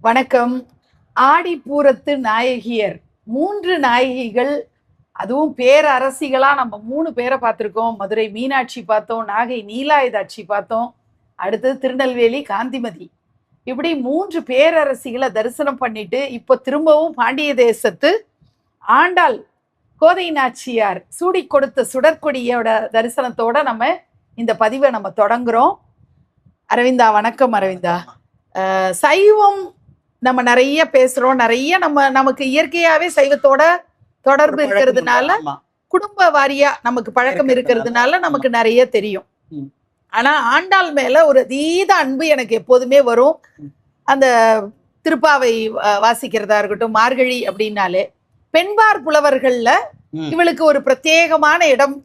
வணக்கம். ஆடிப்பூரத்து நாயகியர் 3 நாயகிகள், அதுவும் பேரரசிகளா நம்ம 3 பேரை பார்த்துருக்கோம். மதுரை மீனாட்சி பார்த்தோம், நாகை நீலாயுதாட்சி பார்த்தோம், அடுத்தது திருநெல்வேலி காந்திமதி. இப்படி 3 பேரரசிகளை தரிசனம் பண்ணிட்டு இப்போ திரும்பவும் பாண்டிய தேசத்து ஆண்டாள் கோதை நாச்சியார் சூடி கொடுத்த சுடற்கொடியோட தரிசனத்தோட நம்ம இந்த பதிவை நம்ம தொடங்குறோம். அரவிந்தா, வணக்கம். அரவிந்தா, சைவம் நம்ம நிறைய பேசுறோம், நிறைய நமக்கு இயற்கையாவே சைவத்தோட தொடர்பு இருக்கிறதுனால, குடும்ப வாரியா நமக்கு பழக்கம் இருக்கிறதுனால நமக்கு நிறைய தெரியும். ஆனா ஆண்டாள் மேல ஒரு அதீத அன்பு எனக்கு எப்போதுமே வரும். அந்த திருப்பாவை வாசிக்கிறதா இருக்கட்டும், மார்கழி அப்படின்னாலே பெண்பார் புலவர்கள்ல இவளுக்கு ஒரு பிரத்யேகமான இடம்,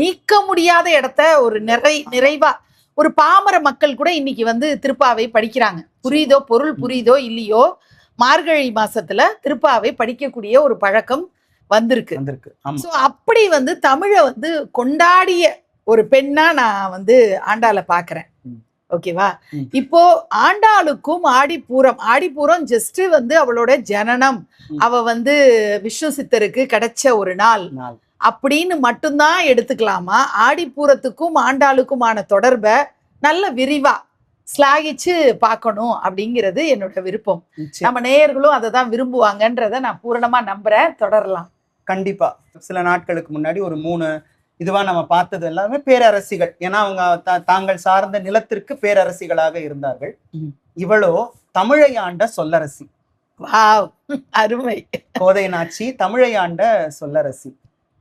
நீக்க முடியாத இடத்த ஒரு நிறைவா ஒரு பாமர மக்கள் கூட இன்னைக்கு வந்து திருப்பாவை படிக்கிறாங்க. புரியுதோ, பொருள் புரியுதோ இல்லையோ, மார்கழி மாசத்துல திருப்பாவை படிக்கக்கூடிய ஒரு பழக்கம் வந்திருக்கு. சோ அப்படி வந்து தமிழை வந்து கொண்டாடிய ஒரு பெண்ணா நான் வந்து ஆண்டாளை பாக்குறேன். ஓகேவா? இப்போ ஆண்டாளுக்கும் ஆடிப்பூரம் ஜஸ்ட் வந்து அவளோட ஜனனம், அவ வந்து விஷ்ணு சித்தருக்கு கிடைச்ச ஒரு நாள் அப்படின்னு மட்டும்தான் எடுத்துக்கலாமா? ஆடிப்பூரத்துக்கும் ஆண்டாளுக்குமான தொடர்பை நல்ல விரிவா ஸ்லாகிச்சு பார்க்கணும் அப்படிங்கிறது என்னோட விருப்பம். நம்ம நேயர்களும் அதை தான் விரும்புவாங்கன்றத நான் பூரணமா நம்புறேன். தொடரலாம். கண்டிப்பா. சில நாட்களுக்கு முன்னாடி ஒரு 3 இதுவா நம்ம பார்த்தது எல்லாமே பேரரசிகள். ஏன்னா அவங்க தாங்கள் சார்ந்த நிலத்திற்கு பேரரசிகளாக இருந்தார்கள். இவளோ தமிழை ஆண்ட சொல்லரசி. வாவ், அருமை. கோதை நாச்சி தமிழை ஆண்ட சொல்லரசி.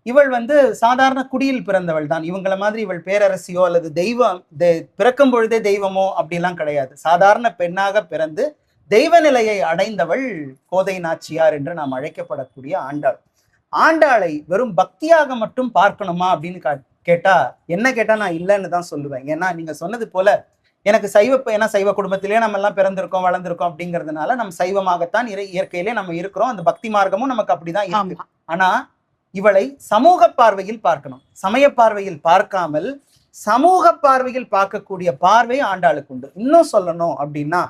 இவள் வந்து சாதாரண குடியில் பிறந்தவள் தான். இவங்கள மாதிரி இவள் பேரரசியோ அல்லது தெய்வம் பிறக்கும் பொழுதே தெய்வமோ அப்படிலாம் கிடையாது. சாதாரண பெண்ணாக பிறந்து தெய்வ நிலையை அடைந்தவள் கோதை நாச்சியார் என்று நாம் அழைக்கப்படக்கூடிய ஆண்டாள். ஆண்டாளை வெறும் பக்தியாக மட்டும் பார்க்கணுமா அப்படின்னு கேட்டா நான் இல்லைன்னு தான் சொல்லுவேன். ஏன்னா நீங்க சொன்னது போல எனக்கு ஏன்னா சைவ குடும்பத்திலேயே நம்ம எல்லாம் பிறந்திருக்கோம் வளர்ந்திருக்கோம் அப்படிங்கிறதுனால நம்ம சைவமாகத்தான் இயற்கையிலே நம்ம இருக்கிறோம். அந்த பக்தி மார்க்கமும் நமக்கு அப்படிதான் இருக்கு. ஆனா இவளை சமூக பார்வையில் பார்க்கணும். சமய பார்வையில் பார்க்காமல் சமூக பார்வையில் பார்க்கக்கூடிய பார்வை ஆண்டாளுக்கு உண்டு. இன்னும் சொல்லணும் அப்படின்னா,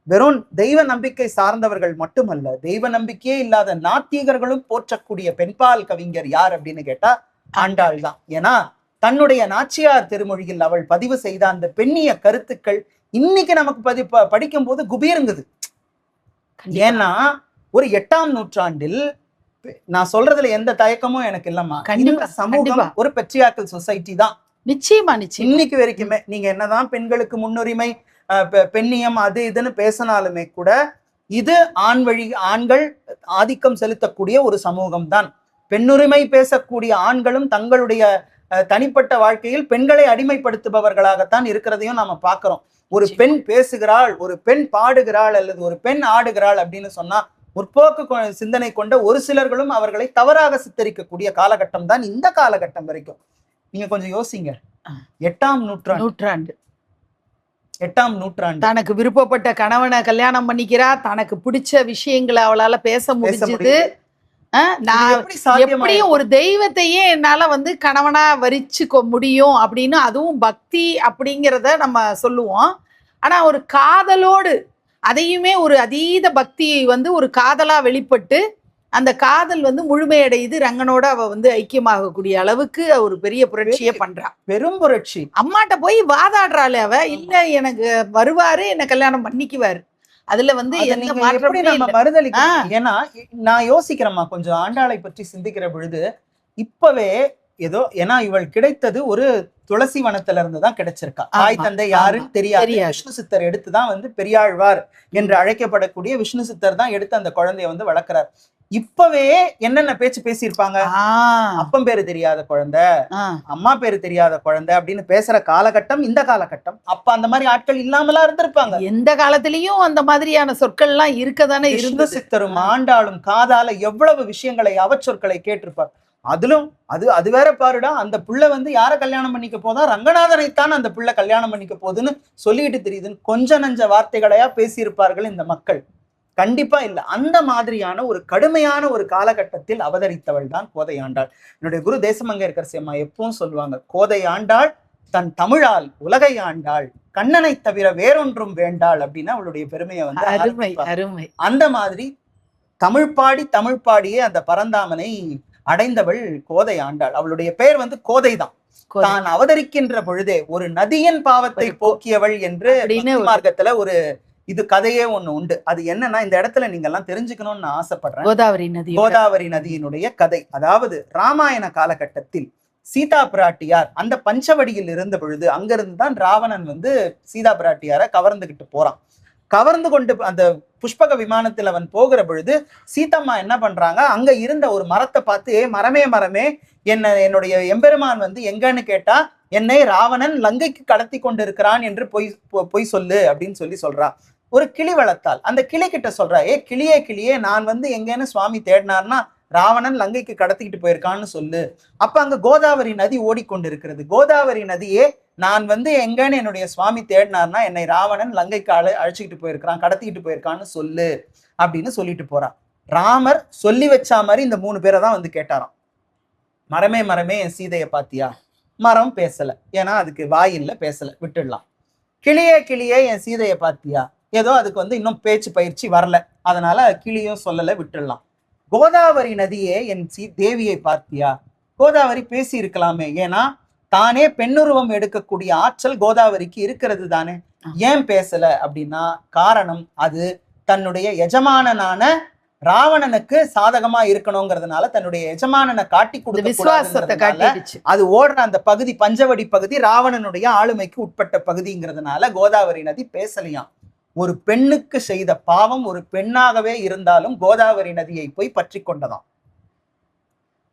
வெறும் தெய்வ நம்பிக்கை சார்ந்தவர்கள் மட்டுமல்ல, தெய்வ நம்பிக்கையே இல்லாத நாத்திகர்களும் போற்றக்கூடிய பெண்பால் கவிஞர் யார் அப்படின்னு கேட்டா ஆண்டாள் தான். ஏன்னா தன்னுடைய நாச்சியார் திருமொழியில் அவள் பதிவு செய்த அந்த பெண்ணிய கருத்துக்கள் இன்னைக்கு நமக்கு படிக்கும் போது குபீருங்குது. ஏன்னா ஒரு 8ஆம் நூற்றாண்டில், நான் சொல்றதுல எந்த தயக்கமும் எனக்கு இல்லம்மா, இந்த சமூகம் ஒரு பெட்ரியார்க்கல் சொசைட்டி தான். நிச்சயமா. இன்னைக்கு வரைக்குமே நீங்க என்னதான் பெண்களுக்கு முன்னுரிமை, பெண்ணியம் அது இதுன்னு பேசினாலுமே கூட இது ஆண்கள் ஆதிக்கம் செலுத்தக்கூடிய ஒரு சமூகம் தான். பெண்ணுரிமை பேசக்கூடிய ஆண்களும் தங்களுடைய தனிப்பட்ட வாழ்க்கையில் பெண்களை அடிமைப்படுத்துபவர்களாகத்தான் இருக்கிறதையும் நாம பாக்குறோம். ஒரு பெண் பேசுகிறாள், ஒரு பெண் பாடுகிறாள், அல்லது ஒரு பெண் ஆடுகிறாள் அப்படின்னு சொன்னா முற்போக்கு சிந்தனை கொண்ட ஒரு சிலர்களும் அவர்களை தவறாக சித்தரிக்கக்கூடிய காலகட்டம் தான் இந்த காலகட்டம் வரைக்கும். நீங்க கொஞ்சம் யோசிங்க. 8ஆம் நூற்றாண்டு தனக்கு விருப்பப்பட்ட கணவனை கல்யாணம் பண்ணிக்கிறா, தனக்கு பிடிச்ச விஷயங்களை அவளால பேச முடிஞ்சது. நான் எப்படியும் ஒரு தெய்வத்தையே என்னால வந்து கணவனா வரிச்சுக்க முடியும் அப்படின்னு, அதுவும் பக்தி அப்படிங்கிறத நம்ம சொல்லுவோம். ஆனா ஒரு காதலோடு, அதையுமே ஒரு அதீத பக்தியை வந்து ஒரு காதலா வெளிப்பட்டு அந்த காதல் வந்து முழுமையடையுது. ரங்கனோட அவ வந்து ஐக்கியமாகக்கூடிய அளவுக்கு ஒரு பெரிய புரட்சியே பண்றா. பெரும் புரட்சி. அம்மாட்ட போய் வாதாடுறாள் அவ. இல்ல, எனக்கு வருவாரு, என்ன கல்யாணம் பண்ணிக்குவாரு. அதுல வந்து மறுதளிக்க. ஏன்னா நான் யோசிக்கிறேம்மா, கொஞ்சம் ஆண்டாளை பற்றி சிந்திக்கிற பொழுது இப்பவே ஏதோ, ஏன்னா இவள் கிடைத்தது ஒரு துளசி வனத்துல இருந்து தான் கிடைச்சிருக்கா. தாய் தந்தை யாருன்னு தெரியாது. விஷ்ணு சித்தர் எடுத்துதான் வந்து பெரியாழ்வார் என்று அழைக்கப்படக்கூடிய விஷ்ணு சித்தர் தான் எடுத்து அந்த குழந்தைய வந்து வளர்க்கிறார். இப்பவே என்னென்ன பேச்சு பேசியிருப்பாங்க. அப்பம் பேரு தெரியாத குழந்தை, அம்மா பேரு தெரியாத குழந்தை அப்படின்னு பேசுற காலகட்டம் இந்த காலகட்டம். அப்ப அந்த மாதிரி ஆட்கள் இல்லாமலா இருந்திருப்பாங்க. எந்த காலத்திலயும் அந்த மாதிரியான சொற்கள் எல்லாம் இருக்கதானே. விஷ்ணு சித்தரும் ஆண்டாளும் காதால எவ்வளவு விஷயங்களை அவச்சொற்களை கேட்டிருப்பார். அதிலும் அது வேற பாருடா, அந்த பிள்ளை வந்து யார கல்யாணம் பண்ணிக்க போதா, ரங்கநாதனைத்தான் அந்த பிள்ளை கல்யாணம் பண்ணிக்க போகுதுன்னு சொல்லிட்டு தெரியுதுன்னு கொஞ்ச நஞ்ச வார்த்தைகளையா பேசியிருப்பார்கள் இந்த மக்கள்? கண்டிப்பா இல்லை. அந்த மாதிரியான ஒரு கடுமையான ஒரு காலகட்டத்தில் அவதரித்தவள் தான் கோதை ஆண்டாள். என்னுடைய குரு தேசமங்கையர்க்கரசி அம்மா எப்பவும் சொல்லுவாங்க, கோதை ஆண்டாள் தன் தமிழால் உலகை ஆண்டாள், கண்ணனை தவிர வேறொன்றும் வேண்டாள் அப்படின்னு அவளுடைய பெருமையை வந்து அருமை ஆரம்பிப்பார். அருமை. அந்த மாதிரி தமிழ் பாடியே அந்த பரந்தாமனை அடைந்தவள் கோதை ஆண்டாள். அவளுடைய பெயர் வந்து கோதை தான். தான் அவதரிக்கின்ற பொழுதே ஒரு நதியின் பாவத்தை போக்கியவள் என்று மார்க்கத்துல ஒரு இது கதையே ஒண்ணு உண்டு. அது என்னன்னா, இந்த இடத்துல நீங்க எல்லாம் தெரிஞ்சுக்கணும்னு நான் ஆசைப்படுறேன். கோதாவரி நதியினுடைய கதை. அதாவது ராமாயண காலகட்டத்தில் சீதா பிராட்டியார் அந்த பஞ்சவடியில் இருந்த பொழுது அங்கிருந்து தான் ராவணன் வந்து சீதா பிராட்டியார கவர்ந்துகிட்டு போறான். கவர்ந்து கொண்டு அந்த புஷ்பக விமானத்தில் அவன் போகிற பொழுது சீதம்மா என்ன பண்றாங்க, அங்க இருந்த ஒரு மரத்தை பார்த்து, மரமே என்னுடைய எம்பெருமான் வந்து எங்கன்னு கேட்டா, என்னை ராவணன் லங்கைக்கு கடத்தி கொண்டு இருக்கிறான் என்று பொய் சொல்லு அப்படின்னு சொல்றா. ஒரு கிளி வளர்த்தாள். அந்த கிளி கிட்ட சொல்றா, கிளியே நான் வந்து எங்கன்னு சுவாமி தேடினார்னா ராவணன் லங்கைக்கு கடத்திக்கிட்டு போயிருக்கான்னு சொல்லு. அப்ப அங்க கோதாவரி நதி ஓடிக்கொண்டிருக்கிறது. கோதாவரி நதியே, நான் வந்து எங்கன்னு என்னுடைய சுவாமி தேடினார்னா என்னை ராவணன் லங்கைக்கு அழைச்சிக்கிட்டு போயிருக்கான், கடத்திக்கிட்டு போயிருக்கான்னு சொல்லு அப்படின்னு சொல்லிட்டு போறான். ராமர் சொல்லி வச்சா மாதிரி இந்த 3 பேரை தான் வந்து கேட்டாராம். மரமே என் சீதையை பாத்தியா? மரம் பேசல, ஏன்னா அதுக்கு வாயில்ல, பேசல, விட்டுடலாம். கிளியே என் சீதையை பாத்தியா? ஏதோ அதுக்கு வந்து இன்னும் பேச்சு பயிற்சி வரல, அதனால கிளியும் சொல்லல, விட்டுடலாம். கோதாவரி நதியே என் தேவியை பார்த்தியா? கோதாவரி பேசி இருக்கலாமே, ஏன்னா தானே பெண்ணுருவம் எடுக்கக்கூடிய ஆற்றல் கோதாவரிக்கு இருக்கிறது தானே. ஏன் பேசல அப்படின்னா, காரணம் அது தன்னுடைய எஜமானனான ராவணனுக்கு சாதகமா இருக்கணுங்கிறதுனால, தன்னுடைய எஜமானனை காட்டி கொடுத்து அது ஓடுற அந்த பகுதி பஞ்சவடி பகுதி ராவணனுடைய ஆளுமைக்கு உட்பட்ட பகுதிங்கிறதுனால கோதாவரி நதி பேசலையாம். ஒரு பெண்ணுக்கு செய்த பாவம் ஒரு பெண்ணாகவே இருந்தாலும் கோதாவரி நதியை போய் பற்றி கொண்டதாம்.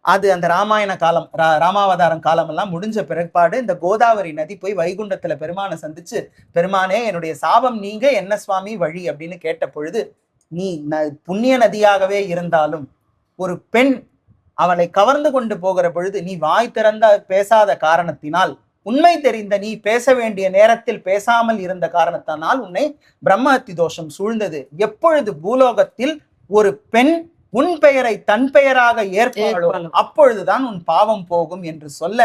அது அந்த ராமாயண காலம், ராமாவதாரம் காலம் எல்லாம் முடிஞ்ச பிற்பாடு இந்த கோதாவரி நதி போய் வைகுண்டத்துல பெருமானை சந்திச்சு, பெருமானே என்னுடைய சாபம் நீங்க என்ன சுவாமி வழி அப்படின்னு கேட்ட பொழுது, நீ புண்ணிய நதியாகவே இருந்தாலும் ஒரு பெண் அவளை கவர்ந்து கொண்டு போகிற பொழுது நீ வாய் திறந்த பேசாத காரணத்தினால், உண்மை தெரிந்த நீ பேச வேண்டிய நேரத்தில் பேசாமல் இருந்த காரணத்தினால் உன்னை பிரம்மஹத்தி தோஷம் சூழ்ந்தது. எப்பொழுது பூலோகத்தில் ஒரு பெண் உன் பெயரை தன் பெயராக ஏற்பாளோ அப்பொழுதுதான் உன் பாவம் போகும் என்று சொல்ல,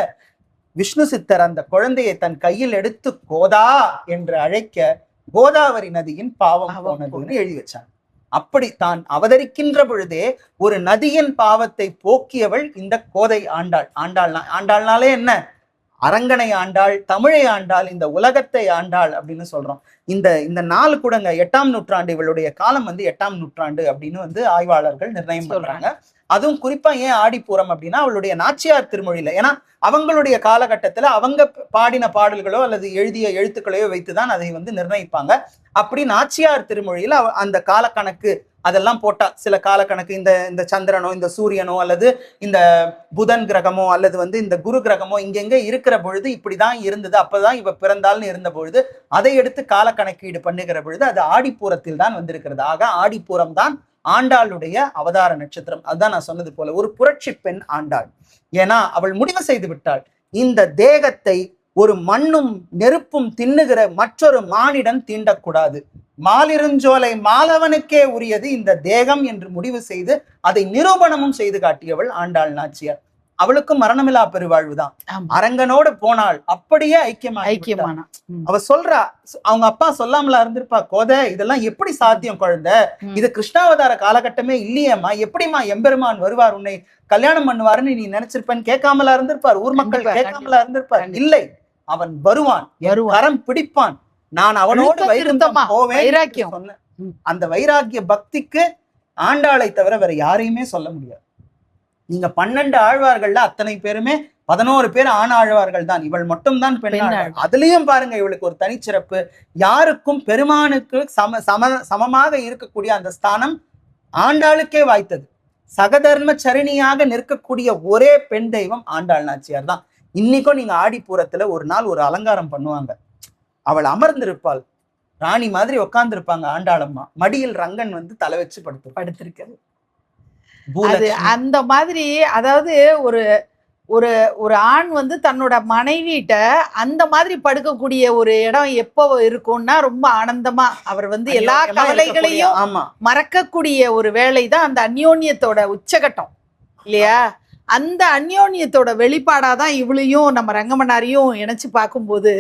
விஷ்ணு சித்தர் அந்த குழந்தையை தன் கையில் எடுத்து கோதா என்று அழைக்க கோதாவரி நதியின் பாவம் போனதுன்னு எழுதி வச்சாங்க. அப்படி தான் அவதரிக்கின்ற பொழுதே ஒரு நதியின் பாவத்தை போக்கியவள் இந்த கோதை ஆண்டாள். ஆண்டாள்னாலே என்ன, அரங்கனை ஆண்டாள், தமிழை ஆண்டாள், இந்த உலகத்தை ஆண்டாள் அப்படின்னு சொல்றோம். இந்த 4 கூடங்க 8ஆம் நூற்றாண்டு, இவளுடைய காலம் வந்து 8ஆம் நூற்றாண்டு அப்படின்னு வந்து ஆய்வாளர்கள் நிர்ணயம் பண்றாங்க. அதுவும் குறிப்பா ஏன் ஆடிப்பூரம் அப்படின்னா, அவளுடைய நாச்சியார் திருமொழியில, ஏன்னா அவங்களுடைய காலகட்டத்துல அவங்க பாடின பாடல்களோ அல்லது எழுதிய எழுத்துக்களையோ வைத்துதான் அதை வந்து நிர்ணயிப்பாங்க. அப்படி நாச்சியார் திருமொழியில அந்த காலக்கணக்கு அதெல்லாம் போட்டா, சில காலக்கணக்கு இந்த சந்திரனோ இந்த சூரியனோ அல்லது இந்த புதன் கிரகமோ அல்லது வந்து இந்த குரு கிரகமோ இங்கெங்க இருக்கிற பொழுது இப்படிதான் இருந்தது, அப்பதான் இவ பிறந்தாள்னு இருந்த பொழுது அதை எடுத்து காலக்கணக்கீடு பண்ணுகிற பொழுது அது ஆடிப்பூரத்தில் தான் வந்திருக்கிறது. ஆக ஆடிப்பூரம் தான் ஆண்டாளுடைய அவதார நட்சத்திரம். அதுதான் நான் சொன்னது போல ஒரு புரட்சி பெண் ஆண்டாள். ஏன்னா அவள் முடிவு செய்து விட்டாள், இந்த தேகத்தை ஒரு மண்ணும் நெருப்பும் தின்னுகிற மற்றொரு மானிடன் தீண்டக்கூடாது. மாலிருஞ்சோலை மாலவனுக்கே உரியது இந்த தேகம் என்று முடிவு செய்து அதை நிரூபணமும் செய்து காட்டியவள் ஆண்டாள் நாச்சியார். அவளுக்கும் மரணமில்லா பெருவாழ்வுதான். அரங்கனோடு போனாள், அப்படியே ஐக்கியமான. அவ சொல்றா, அவங்க அப்பா சொல்லாமலா இருந்திருப்பா, கோதை இதெல்லாம் எப்படி சாத்தியம் குழந்தை, இது கிருஷ்ணாவதார காலகட்டமே இல்லையேம்மா, எப்படிமா எம்பெருமான் வருவார் உன்னை கல்யாணம் பண்ணுவாருன்னு நீ நினைச்சிருப்பேன்னு கேட்காமலா இருந்திருப்பார், ஊர் மக்கள் கேட்காமலா இருந்திருப்பார். இல்லை, அவன் வருவான், கரம் பிடிப்பான், நான் அவனோடு வைகுந்தம் போவேன் சொன்ன அந்த வைராக்கிய பக்திக்கு ஆண்டாளை தவிர வேற யாரையுமே சொல்ல முடியாது. நீங்க 12 ஆழ்வார்கள்ல அத்தனை பேருமே 11 பேர் ஆண் ஆழ்வார்கள் தான், இவள் மட்டும் தான் பெண். அதுலயும் பாருங்க இவளுக்கு ஒரு தனிச்சிறப்பு. யாருக்கும் பெருமானுக்கு சமமாக இருக்கக்கூடிய அந்த ஸ்தானம் ஆண்டாளுக்கே வாய்த்தது. சகதர்ம சரிணியாக நிற்கக்கூடிய ஒரே பெண் தெய்வம் ஆண்டாள் நாச்சியார் தான். இன்னைக்கும் நீங்க ஆடிப்பூரத்துல ஒரு நாள் ஒரு அலங்காரம் பண்ணுவாங்க, அவள் அமர்ந்திருப்பாள், ராணி மாதிரி உட்கார்ந்து இருப்பாங்க ஆண்டாளம்மா, மடியில் ரங்கன் வந்து தலை வச்சு படுத்திருக்கிறது. அந்த மாதிரி, அதாவது ஒரு ஒரு ஒரு ஆண் வந்து தன்னோட மனைவிட்ட அந்த மாதிரி படுக்கக்கூடிய ஒரு இடம் எப்போ இருக்கும்னா ரொம்ப ஆனந்தமா, அவர் வந்து எல்லா கவலைகளையும் மறக்கக்கூடிய ஒரு வேலை தான் அந்த அந்யோன்யத்தோட உச்சகட்டம் இல்லையா? அந்த அந்யோன்யத்தோட வெளிப்பாடாதான் இவளையும் நம்ம ரங்கமன்னாரையும் இணைச்சு பார்க்கும்போது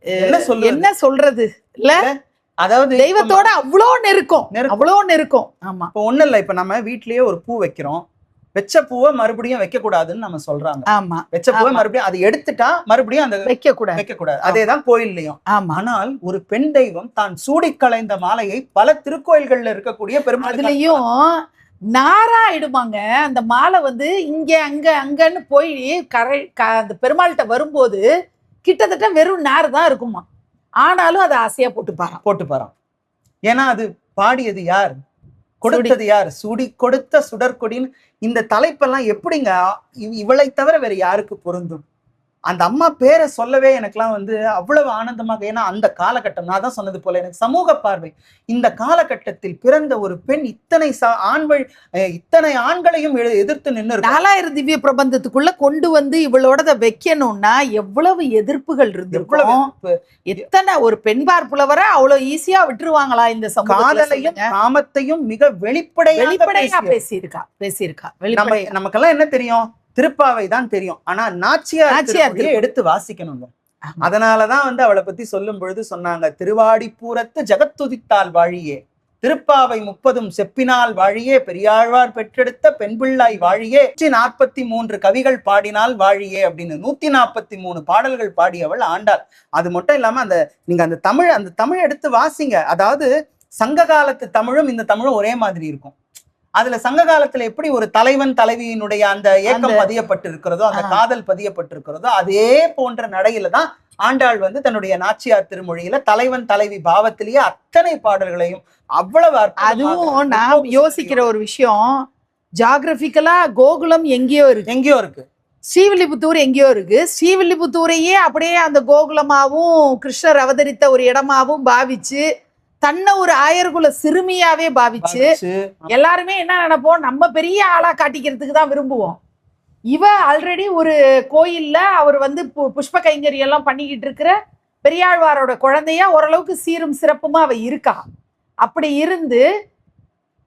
என்ன சொல்றது இல்ல, அதாவது தெய்வத்தோட அவ்வளோ நெருக்கம். ஆமா, இப்ப ஒண்ணு இல்ல, இப்ப நம்ம வீட்லயே ஒரு பூ வைக்கிறோம், வெச்ச பூவை மறுபடியும் வைக்க கூடாதுன்னு நம்ம சொல்றாங்க. ஆமா, வெச்ச பூவை மறுபடியும் அதை எடுத்துட்டா மறுபடியும் அந்த வைக்க கூடாது. அதேதான் கோயில்லையும். ஆனால் ஒரு பெண் தெய்வம் தான் சூடி களைந்த மாலையை பல திருக்கோயில்கள்ல இருக்கக்கூடிய பெருமாள் அதுலயும் நாராயிடுமாங்க. அந்த மாலை வந்து இங்க அங்கன்னு போய் அந்த பெருமாள்கிட்ட வரும்போது கிட்டத்தட்ட வெறும் நார் தான் இருக்குமா. ஆனாலும் அதை ஆசையா போட்டு பாராம். ஏன்னா அது பாடியது யார், கொடுத்தது யார்? சூடி கொடுத்த சுடற்கொடின்னு. இந்த தலைப்பெல்லாம் எப்படிங்க இவளை தவிர வேற யாருக்கு பொருந்தும்? அந்த அம்மா பேரை சொல்லவே எனக்குலாம் வந்து அவ்வளவு ஆனந்தமாக. ஏன்னா அந்த காலகட்டம், நான் தான் சொன்னது போல, எனக்கு சமூக பார்வை. இந்த காலகட்டத்தில் பிறந்த ஒரு பெண் இத்தனை ஆண்களையும் எதிர்த்து நின்று 4000 திவ்ய பிரபந்தத்துக்குள்ள கொண்டு வந்து இவளோட வைக்கணும்னா எவ்வளவு எதிர்ப்புகள் இருந்திருக்கும். எத்தனை ஒரு பெண்பார் புலவரை அவ்வளவு ஈஸியா விட்டுருவாங்களா? இந்த காதலையும் காமத்தையும் மிக வெளிப்படையா பேசியிருக்கா. நமக்கெல்லாம் என்ன தெரியும்? திருப்பாவை தான் தெரியும். ஆனா நாச்சியார் எடுத்து வாசிக்கணுங்க. அதனாலதான் வந்து அவளை பத்தி சொல்லும் பொழுது சொன்னாங்க, திருவாடிப்பூரத்து ஜகத்துதித்தால் வாழியே, திருப்பாவை 30 செப்பினால் வாழியே, பெரியாழ்வார் பெற்றெடுத்த பெண்பிள்ளாய் வாழியே, 143 கவிகள் பாடினால் வாழியே அப்படின்னு 143 பாடல்கள் பாடியவள் ஆண்டாள். அது மட்டும் இல்லாம நீங்க அந்த தமிழ் எடுத்து வாசிங்க. அதாவது சங்க காலத்து தமிழும் இந்த தமிழும் ஒரே மாதிரி இருக்கும். அதுல சங்க காலத்துல எப்படி ஒரு தலைவன் தலைவியினுடைய அந்த ஏக்கம் பதியப்பட்டு இருக்கிறதோ, அந்த காதல் பதியப்பட்டிருக்கிறதோ, அதே போன்ற நடையில தான் ஆண்டாள் வந்து தன்னுடைய நாச்சியார் திருமொழியில தலைவன் தலைவி பாவத்திலேயே அத்தனை பாடல்களையும் அவ்வளவு. அதுவும் நான் யோசிக்கிற ஒரு விஷயம், ஜியோகிராபிக்கலா கோகுலம் எங்கேயோ இருக்கு, ஸ்ரீவில்லிபுத்தூர் எங்கேயோ இருக்கு. ஸ்ரீவில்லிபுத்தூரையே அப்படியே அந்த கோகுலமாவும் கிருஷ்ணர் அவதரித்த ஒரு இடமாவும் பாவிச்சு, தன்னை ஒரு ஆயர்குல சிறுமியாவே பாவிச்சு எல்லாருமே என்ன நினைப்போம், நம்ம பெரிய ஆளா காட்டிக்கிறதுக்கு தான் விரும்புவோம். இவ ஆல்ரெடி ஒரு கோயில்ல அவர் வந்து புஷ்ப கைங்கரி எல்லாம் பண்ணிக்கிட்டு இருக்கிற பெரியாழ்வாரோட குழந்தையா ஓரளவுக்கு சீரும் சிறப்புமா அவ இருக்கா. அப்படி இருந்து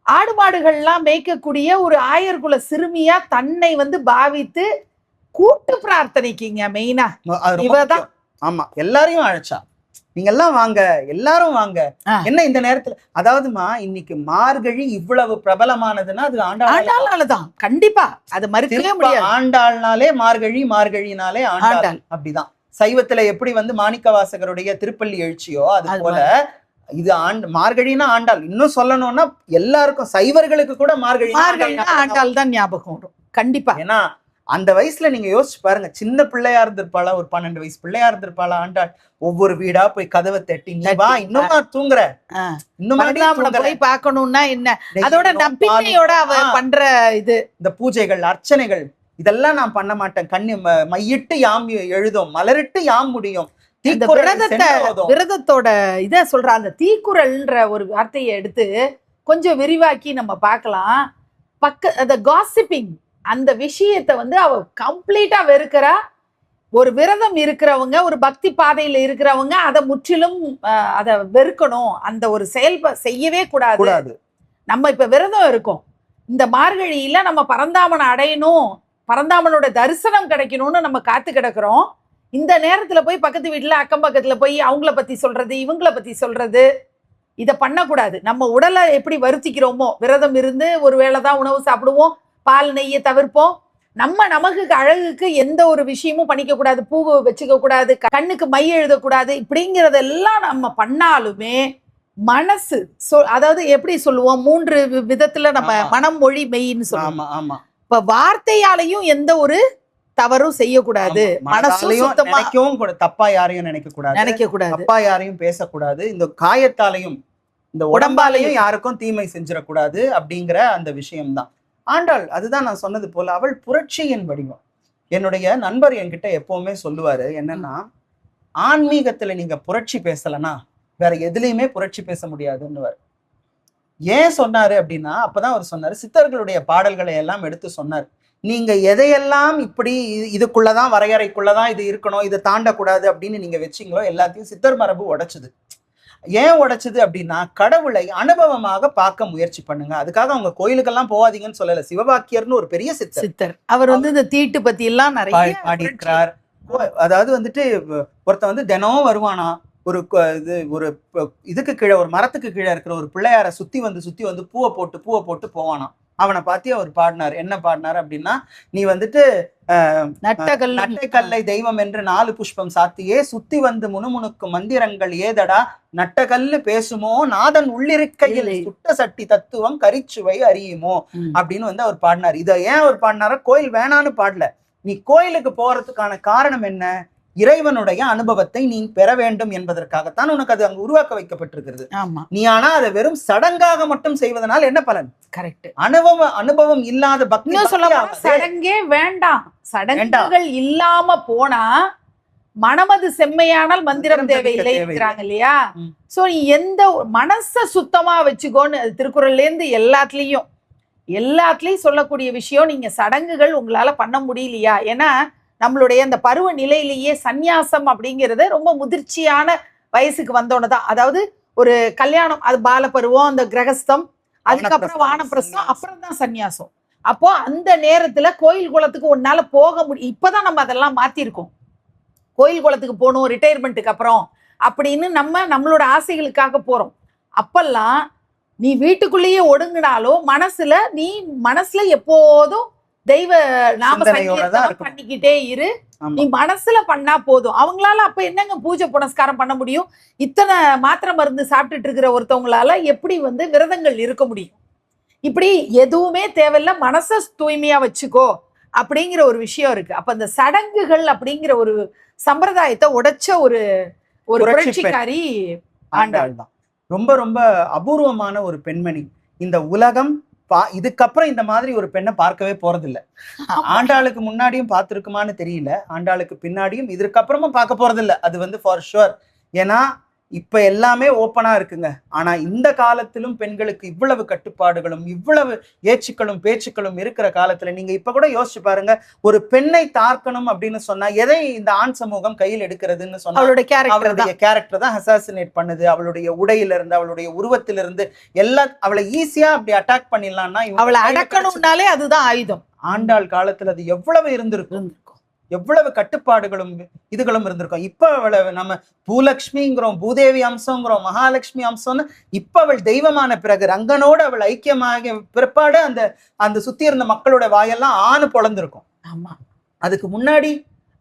ஆடு மாடுகள்லாம் மேய்க்கக்கூடிய ஒரு ஆயர்குல சிறுமியா தன்னை வந்து பாவித்து கூட்டு பிரார்த்தனைக்குங்க மெயினா இவதான். ஆமா, எல்லாரையும் அழைச்சா, நீங்க எல்லாம் வாங்க, எல்லாரும் வாங்க. என்ன இந்த நேரத்துல, அதாவதுமா இன்னைக்கு மார்கழி இவ்வளவு பிரபலமானதுன்னா அது ஆண்டாள்னாலதான். கண்டிப்பா அது மறுக்கவே முடியாது. ஆண்டாள்னாலே மார்கழினாலே ஆண்டாள். அப்படிதான் சைவத்துல எப்படி வந்து மாணிக்க வாசகருடைய திருப்பள்ளி எழுச்சியோ அது போல இது மார்கழினா ஆண்டாள். இன்னும் சொல்லணும்னா எல்லாருக்கும் சைவர்களுக்கு கூட மார்கழி ஆண்டாள் தான் ஞாபகம் வரும் கண்டிப்பா. ஏன்னா அந்த வயசுல நீங்க யோசிச்சு பாருங்க, சின்ன பிள்ளையா இருந்திருப்பாளா, ஒரு 12 வயசு பிள்ளையா இருந்திருப்பாளா ஆண்டாள். ஒவ்வொரு வீடா போய் கதவை தட்டி, நீ வா, இன்னுமா தூங்குற, இன்னும் போய் பார்க்கணும்னா என்ன, அதோட நம்பிக்கையோட அவ பண்ற இது, இந்த பூஜைகள் அர்ச்சனைகள் இதெல்லாம் நான் பண்ண மாட்டேன், கண்ணு மையிட்டு யாம் எழுதும், மலரிட்டு யாம் முடியும். விரதத்தோட இத சொல்ற அந்த தீக்குறள்ன்ற ஒரு வார்த்தையை எடுத்து கொஞ்சம் விரிவாக்கி நம்ம பார்க்கலாம். அந்த காசிப்பிங் அந்த விஷயத்தை வந்து அவ கம்ப்ளீட்டா வெறுக்கிறா. ஒரு விரதம் இருக்கிறவங்க, ஒரு பக்தி பாதையில இருக்கிறவங்க அதை முற்றிலும் அதை வெறுக்கணும். அந்த ஒரு செய்யவே கூடாது. நம்ம இப்ப விரதம் இருக்கோம், இந்த மார்கழியில நம்ம பரந்தாமனை அடையணும், பரந்தாமனோட தரிசனம் கிடைக்கணும்னு நம்ம காத்து கிடக்குறோம். இந்த நேரத்துல போய் பக்கத்து வீட்டுல அக்கம் பக்கத்துல போய் அவங்கள பத்தி சொல்றது, இவங்கள பத்தி சொல்றது, இதை பண்ணக்கூடாது. நம்ம உடலை எப்படி வருத்திக்கிறோமோ, விரதம் இருந்து ஒரு வேளைதான் உணவு சாப்பிடுவோம், பால் நெய்யை தவிர்ப்போம். நமக்கு அழகுக்கு எந்த ஒரு விஷயமும் பண்ணிக்க கூடாது, பூவை வச்சுக்க கூடாது, கண்ணுக்கு மை எழுதக்கூடாது. இப்படிங்கிறதெல்லாம் நம்ம பண்ணாலுமே மனசு அதாவது எப்படி சொல்லுவோம், 3 விதத்துல நம்ம மனம், மொழி, மெய்ன்னு சொல்லுவோம். இப்ப வார்த்தையாலையும் எந்த ஒரு தவறும் செய்யக்கூடாது, மனசும் தப்பா யாரையும் நினைக்க கூடாது, தப்பா யாரையும் பேசக்கூடாது, இந்த காயத்தாலையும் இந்த உடம்பாலையும் யாருக்கும் தீமை செஞ்சிடக்கூடாது அப்படிங்கிற அந்த விஷயம்தான் ஆண்டாள். அதுதான் நான் சொன்னது போல அவள் புரட்சியின் வடிவம். என்னுடைய நண்பர் என்கிட்ட எப்பவுமே சொல்லுவாரு, என்னன்னா ஆன்மீகத்துல நீங்க புரட்சி பேசலன்னா வேற எதுலையுமே புரட்சி பேச முடியாதுன்னு. ஏன் சொன்னாரு அப்படின்னா, அப்பதான் அவர் சொன்னாரு, சித்தர்களுடைய பாடல்களை எல்லாம் எடுத்து சொன்னார். நீங்க எதையெல்லாம் இப்படி இதுக்குள்ளதான் வரையறைக்குள்ளதான் இது இருக்கணும், இதை தாண்டக்கூடாது அப்படின்னு நீங்க வச்சீங்களோ எல்லாத்தையும் சித்தர் மரபு உடைச்சுது. ஏன் உடைச்சது அப்படின்னா, கடவுளை அனுபவமாக பார்க்க முயற்சி பண்ணுங்க. அதுக்காக அவங்க கோயிலுக்கெல்லாம் போவாதீங்கன்னு சொல்லல. சிவபாக்கியர்னு ஒரு பெரிய சித்தர், அவர் வந்து இந்த தீட்டு பத்தி எல்லாம் நிறைய பாடியிருக்கிறார். அதாவது வந்துட்டு ஒருத்தன் வந்து தினம் வருவானா, இதுக்கு கீழே, ஒரு மரத்துக்கு கீழே இருக்கிற ஒரு பிள்ளையார சுத்தி வந்து பூவை போட்டு போவானாம். அவனை பார்த்து அவர் பாடினார். என்ன பாடினார் அப்படின்னா, நீ வந்துட்டு நட்டைக்கல்லை தெய்வம் என்று 4 புஷ்பம் சாத்தியே சுத்தி வந்து முணுமுணுக்கு மந்திரங்கள் ஏதடா, நட்டகல்லு பேசுமோ நாதன் உள்ளிருக்கையில் சுட்ட சட்டி தத்துவம் கரிச்சுவை அறியுமோ அப்படின்னு வந்து அவர் பாடினார். இதை ஏன் அவர் பாடினாரா? கோயில் வேணான்னு பாடல. நீ கோயிலுக்கு போறதுக்கான காரணம் என்ன? இறைவனுடைய அனுபவத்தை நீ பெற வேண்டும் என்பதற்காகத்தான் உனக்கு அது அங்கு உருவாக்க வைக்கப்பட்டிருக்கிறது. நீ ஆனா அதை வெறும் சடங்காக மட்டும் செய்வதனால் என்ன பலன்? கரெக்ட். அனுபவம் இல்லாத பக்தி சடங்கே வேண்டாம். சடங்குகள் இல்லாம போனா மனமது செம்மையானால் மந்திரம் தேவையில்லை இருக்கிறாங்க இல்லையா? சோ எந்த மனச சுத்தமா வச்சுக்கோன்னு திருக்குறள்ல இருந்து எல்லாத்துலயும் சொல்லக்கூடிய விஷயம். நீங்க சடங்குகள் உங்களால பண்ண முடியலையா? ஏன்னா நம்மளுடைய அந்த பருவ நிலையிலேயே சந்நியாசம் அப்படிங்கிறது ரொம்ப முதிர்ச்சியான வயசுக்கு வந்தோன்னதான். அதாவது ஒரு கல்யாணம், அது பால பருவம், அந்த கிரகஸ்தம், அதுக்கப்புறம் வானப்பிரஸ்தம், அப்புறம் தான் சந்நியாசம். அப்போ அந்த நேரத்துல கோயில் குளத்துக்கு உன்னால போக முடியும். இப்பதான் நம்ம அதெல்லாம் மாத்திருக்கோம். கோயில் குளத்துக்கு போகணும் ரிட்டையர்மெண்ட்டுக்கு அப்புறம் அப்படின்னு நம்மளோட ஆசைகளுக்காக போறோம். அப்பெல்லாம் நீ வீட்டுக்குள்ளேயே ஒடுங்கினாலும் மனசுல எப்போதும் தெய்வ நாம பண்ணிக்கிட்டே இரு. நீ மனசுல பண்ணா போதும். அவங்களால அப்ப என்னங்க பூஜை புனஸ்காரம் பண்ண முடியும்? இத்தனை மாத்திரை மருந்து சாப்பிட்டுட்டு இருக்கிற ஒருத்தவங்களால எப்படி வந்து விரதங்கள் இருக்க முடியும்? இப்படி எதுவுமே தேவையில்ல, மனச தூய்மையா வச்சுக்கோ அப்படிங்கிற ஒரு விஷயம் இருக்கு. அப்ப அந்த சடங்குகள் அப்படிங்கிற ஒரு சம்பிரதாயத்தை உடைச்ச ஒரு புரட்சிக்காரி ஆண்டாள் தான். ரொம்ப ரொம்ப அபூர்வமான ஒரு பெண்மணி. இந்த உலகம் இதுக்கப்புறம் இந்த மாதிரி ஒரு பெண்ணை பார்க்கவே போறதில்ல. ஆண்டாளுக்கு முன்னாடியும் பார்த்திருக்குமான்னு தெரியல, ஆண்டாளுக்கு பின்னாடியும் இதற்கப்புறமும் பார்க்க போறதில்ல. அது வந்து ஃபார் ஷுர். ஏன்னா இப்ப எல்லாமே ஓப்பனா இருக்குங்க. ஆனா இந்த காலத்திலும் பெண்களுக்கு இவ்வளவு கட்டுப்பாடுகளும் இவ்வளவு ஏச்சுக்களும் பேச்சுக்களும் இருக்கிற காலத்துல நீங்க இப்ப கூட யோசிச்சு பாருங்க. ஒரு பெண்ணை தாக்கணும் அப்படின்னு சொன்னா எதை இந்த ஆண் சமூகம் கையில் எடுக்கிறதுன்னு சொன்னா அவளுடைய கேரக்டர் தான் அசாசினேட் பண்ணுது. அவளுடைய உடையிலிருந்து, அவளுடைய உருவத்திலிருந்து அவளை ஈஸியா அப்படி அட்டாக் பண்ணிடலாம்னா, அவளை அடக்கணும்னாலே அதுதான் ஆயுதம். ஆண்டாள் காலத்துல அது எவ்வளவு இருந்திருக்கும், எவ்வளவு கட்டுப்பாடுகளும் இதுகளும் இருந்திருக்கும். இப்ப அவளை நம்ம பூலக்ஷ்மிங்கிறோம், பூதேவி அம்சங்கிறோம், மகாலட்சுமி அம்சம்னு. இப்ப அவள் தெய்வமான பிறகு ரங்கனோடு அவள் ஐக்கியமாக பிற்பாடு அந்த சுத்தி இருந்த மக்களோட வாயெல்லாம் ஆணு பொழந்திருக்கும். ஆமா, அதுக்கு முன்னாடி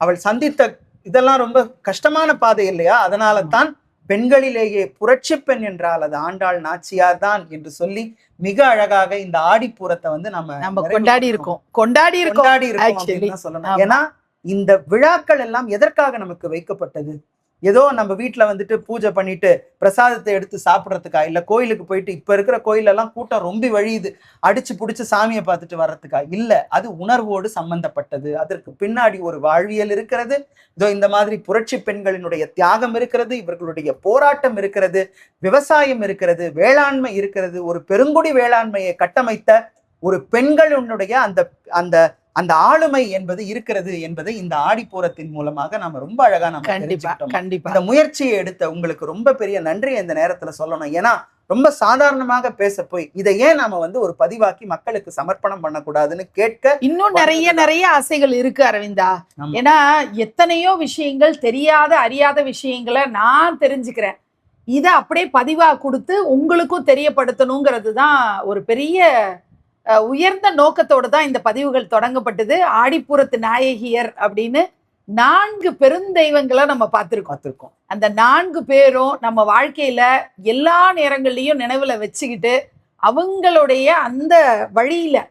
அவள் சந்தித்த இதெல்லாம் ரொம்ப கஷ்டமான பாதை இல்லையா? அதனால தான் பெண்களிலேயே புரட்சி பெண் என்றால் அது ஆண்டாள் நாச்சியார் தான் என்று சொல்லி மிக அழகாக இந்த ஆடிப்பூரத்தை வந்து நம்ம கொண்டாடி இருக்கோம் சொல்லணும். ஏன்னா இந்த விழாக்கள் எல்லாம் எதற்காக நமக்கு வைக்கப்பட்டது? ஏதோ நம்ம வீட்டுல வந்துட்டு பூஜை பண்ணிட்டு பிரசாதத்தை எடுத்து சாப்பிட்றதுக்கா? இல்ல கோயிலுக்கு போயிட்டு இப்ப இருக்கிற கோயிலெல்லாம் கூட்டம் ரொம்ப வழியுது, அடிச்சு புடிச்சு சாமியை பார்த்துட்டு வர்றதுக்கா? இல்ல, அது உணர்வோடு சம்பந்தப்பட்டது. அதற்கு பின்னாடி ஒரு வாழ்வியல் இருக்கிறது. இதோ இந்த மாதிரி புரட்சி பெண்களினுடைய தியாகம் இருக்கிறது, இவர்களுடைய போராட்டம் இருக்கிறது, விவசாயம் இருக்கிறது, வேளாண்மை இருக்கிறது. ஒரு பெருங்குடி வேளாண்மையை கட்டமைத்த ஒரு பெண்களுடைய அந்த அந்த ஆளுமை என்பது இருக்கிறது என்பதை இந்த ஆடிப்பூரத்தின் மூலமாக நாம ரொம்ப அழகா நம்ம தெரிஞ்சுக்கிட்டோம். இந்த முயற்சியை எடுத்த உங்களுக்கு ரொம்ப பெரிய நன்றியை இந்த நேரத்துல சொல்லணும். ஏன்னா ரொம்ப சாதாரணமாக பேச போய் இதை ஏன் நாம வந்து ஒரு பதிவாக்கி மக்களுக்கு சமர்ப்பணம் பண்ணக்கூடாதுன்னு கேட்க இன்னும் நிறைய ஆசைகள் இருக்கு அரவிந்தா. ஏன்னா எத்தனையோ விஷயங்கள் அறியாத விஷயங்களை நான் தெரிஞ்சுக்கிறேன். இதை அப்படியே பதிவா கொடுத்து உங்களுக்கும் தெரியப்படுத்தணுங்கிறது தான் ஒரு பெரிய உயர்ந்த நோக்கத்தோடு தான் இந்த பதிவுகள் தொடங்கப்பட்டது. ஆடிப்பூரத்து நாயகியர் அப்படின்னு 4 பெருந்தெய்வங்களை நம்ம பார்த்திருக்கோம். அந்த 4 பேரும் நம்ம வாழ்க்கையில எல்லா நேரங்கள்லயும் நினைவுல வச்சுக்கிட்டு அவங்களுடைய அந்த வழியில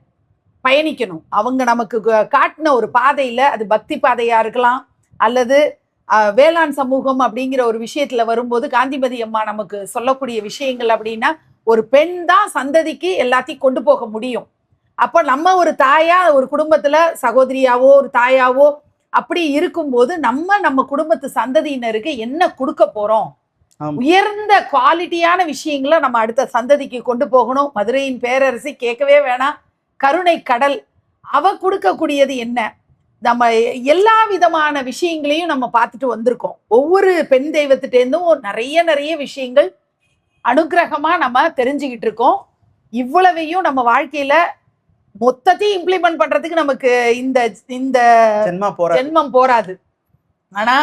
பயணிக்கணும். அவங்க நமக்கு காட்டின ஒரு பாதையில, அது பக்தி பாதையா இருக்கலாம், அல்லது வேளாண் சமூகம் அப்படிங்கிற ஒரு விஷயத்துல வரும்போது காந்திமதி அம்மா நமக்கு சொல்லக்கூடிய விஷயங்கள் அப்படின்னா, ஒரு பெண் தான் சந்ததிக்கு எல்லாத்தையும் கொண்டு போக முடியும். அப்ப நம்ம ஒரு தாயா, ஒரு குடும்பத்துல சகோதரியாவோ ஒரு தாயாவோ அப்படி இருக்கும்போது நம்ம குடும்பத்து சந்ததியினருக்கு என்ன கொடுக்க போறோம்? உயர்ந்த குவாலிட்டியான விஷயங்களை நம்ம அடுத்த சந்ததிக்கு கொண்டு போகணும். மதுரையின் பேரரசி கேட்கவே வேணாம், கருணை கடல். அவ கொடுக்கக்கூடியது என்ன? நம்ம எல்லா விதமான விஷயங்களையும் நம்ம பார்த்துட்டு வந்திருக்கோம். ஒவ்வொரு பெண் தெய்வத்திட்டேருந்தும் நிறைய விஷயங்கள் அனுகிரகமா நம்ம தெரிஞ்சுக்கிட்டு இருக்கோம். இவ்வளவையும் நம்ம வாழ்க்கையில மொத்தத்தையும் இம்ப்ளிமெண்ட் பண்றதுக்கு நமக்கு இந்த ஜென்மம் போராது. ஆனா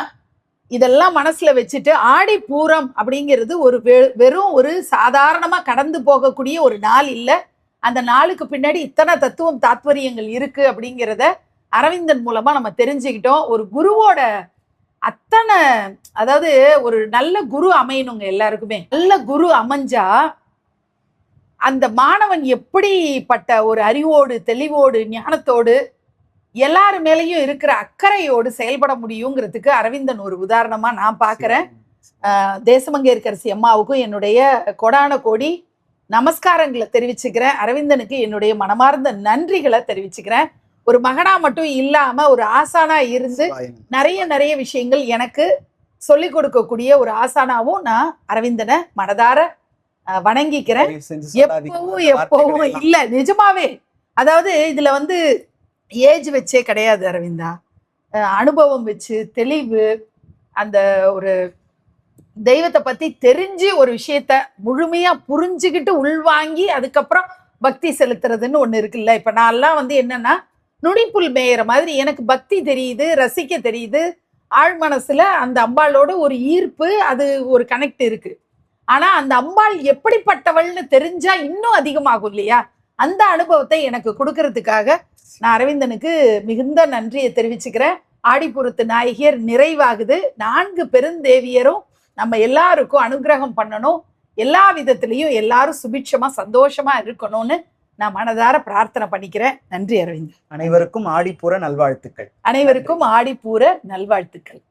இதெல்லாம் மனசுல வச்சுட்டு ஆடிப்பூரம் அப்படிங்கிறது ஒரு வெறும் ஒரு சாதாரணமா கடந்து போகக்கூடிய ஒரு நாள் இல்ல. அந்த நாளுக்கு பின்னாடி இத்தனை தத்துவம் தாத்பரியங்கள் இருக்கு அப்படிங்கிறத அரவிந்தன் மூலமா நம்ம தெரிஞ்சுக்கிட்டோம். ஒரு குருவோட அத்தனை, அதாவது ஒரு நல்ல குரு அமையணுங்க எல்லாருக்குமே. நல்ல குரு அமைஞ்சா அந்த மாணவன் எப்படிப்பட்ட ஒரு அறிவோடு தெளிவோடு ஞானத்தோடு எல்லாரு மேலேயும் இருக்கிற அக்கறையோடு செயல்பட முடியுங்கிறதுக்கு அரவிந்தன் ஒரு உதாரணமா நான் பாக்குறேன். தேசமங்கேற்கரசி அம்மாவுக்கும் என்னுடைய கொடான கோடி நமஸ்காரங்களை தெரிவிச்சுக்கிறேன். அரவிந்தனுக்கு என்னுடைய மனமார்ந்த நன்றிகளை தெரிவிச்சுக்கிறேன். ஒரு மகனா மட்டும் இல்லாம ஒரு ஆசானா இருந்து நிறைய விஷயங்கள் எனக்கு சொல்லிக் கொடுக்கக்கூடிய ஒரு ஆசானாவும் நான் அரவிந்தனை மனதார வணங்கிக்கிறேன். எப்பவும் இல்ல, நிஜமாவே. அதாவது இதுல வந்து ஏஜ் வச்சே கிடையாது அரவிந்தா, அனுபவம் வச்சு, தெளிவு, அந்த ஒரு தெய்வத்தை பத்தி தெரிஞ்சு ஒரு விஷயத்த முழுமையா புரிஞ்சுக்கிட்டு உள்வாங்கி அதுக்கப்புறம் பக்தி செலுத்துறதுன்னு ஒண்ணு இருக்குல்ல. இப்ப நான் எல்லாம் வந்து என்னன்னா நுனிப்புல் மேயிற மாதிரி எனக்கு பக்தி தெரியுது, ரசிக்க தெரியுது, ஆழ் மனசுல அந்த அம்பாளோட ஒரு ஈர்ப்பு, அது ஒரு கனெக்ட் இருக்கு. ஆனா அந்த அம்பாள் எப்படிப்பட்டவள்னு தெரிஞ்சா இன்னும் அதிகமாகும் இல்லையா? அந்த அனுபவத்தை எனக்கு கொடுக்கறதுக்காக நான் அரவிந்தனுக்கு மிகுந்த நன்றியை தெரிவிச்சுக்கிறேன். ஆடிப்பூரத்து நாயகியர் நிறைவாகுது. 4 பெருந்தேவியரும் நம்ம எல்லாருக்கும் அனுகிரகம் பண்ணணும், எல்லா விதத்திலையும் எல்லாரும் சுபிட்சமா சந்தோஷமா இருக்கணும்னு நான் மனதார பிரார்த்தனை பண்ணிக்கிறேன். நன்றி அரவிந்த். அனைவருக்கும் ஆடிப்பூர நல்வாழ்த்துக்கள். அனைவருக்கும் ஆடிப்பூர நல்வாழ்த்துக்கள்.